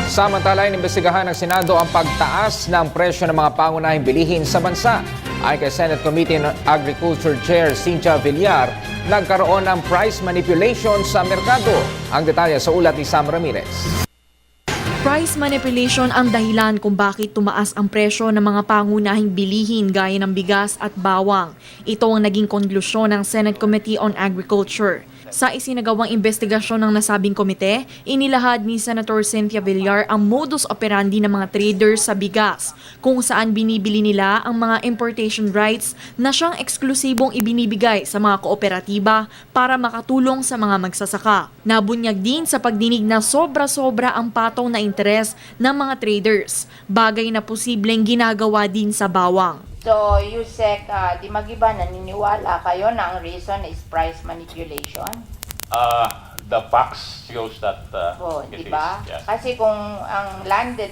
Samantala, inimbestigahan ng Senado ang pagtaas ng presyo ng mga pangunahing bilihin sa bansa. Ayon kay Senate Committee on Agriculture Chair Cynthia Villar, nagkaroon ng price manipulation sa merkado. Ang detalye sa ulat ni Sam Ramirez. Price manipulation ang dahilan kung bakit tumaas ang presyo ng mga pangunahing bilihin gaya ng bigas at bawang. Ito ang naging konklusyon ng Senate Committee on Agriculture. Sa isinagawang investigasyon ng nasabing komite, inilahad ni Senator Cynthia Villar ang modus operandi ng mga traders sa bigas, kung saan binibili nila ang mga importation rights na siyang eksklusibong ibinibigay sa mga kooperatiba para makatulong sa mga magsasaka. Nabunyag din sa pagdinig na sobra-sobra ang patong na interes ng mga traders, bagay na posibleng ginagawa din sa bawang. So, Yusek, di magiba, naniniwala kayo na ang reason is price manipulation? The facts shows that Di it ba? is, yes. Kasi kung ang landed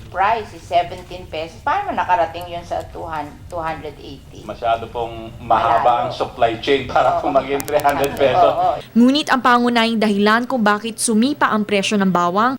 price is 17 pesos, paano nakarating yun sa 280? Masyado pong mahaba ang supply chain para po maging 300 pesos. Ngunit ang pangunahing dahilan kung bakit sumipa ang presyo ng bawang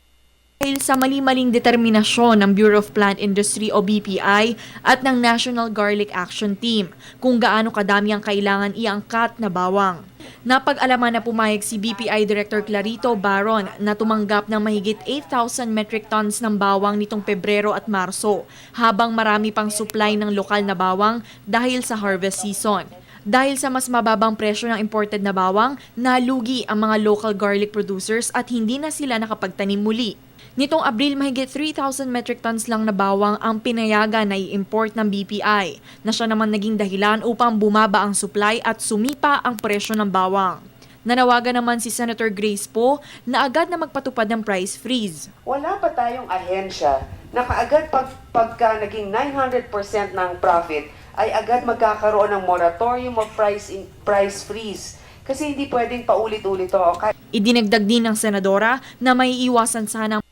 dahil sa mali-maling determinasyon ng Bureau of Plant Industry o BPI at ng National Garlic Action Team kung gaano kadami ang kailangan iangkat na bawang. Napag-alaman na pumayag si BPI Director Clarito Baron na tumanggap ng mahigit 8,000 metric tons ng bawang nitong Pebrero at Marso, habang marami pang supply ng lokal na bawang dahil sa harvest season. Dahil sa mas mababang presyo ng imported na bawang, nalugi ang mga local garlic producers at hindi na sila nakapagtanim muli. Nitong Abril, mahigit 3,000 metric tons lang na bawang ang pinayagan na i-import ng BPI, na siya naman naging dahilan upang bumaba ang supply at sumipa ang presyo ng bawang. Nanawagan naman si Senator Grace Poe na agad na magpatupad ng price freeze. Wala pa tayong ahensya na kaagad pagka naging 900% ng profit ay agad magkakaroon ng moratorium of price freeze. Kasi hindi pwedeng paulit-ulit ito. Idinagdag din ng senadora na may iwasan sana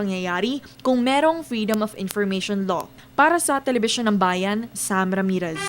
pangyayari kung merong Freedom of Information Law. Para sa Telebisyon ng Bayan, Sam Ramirez.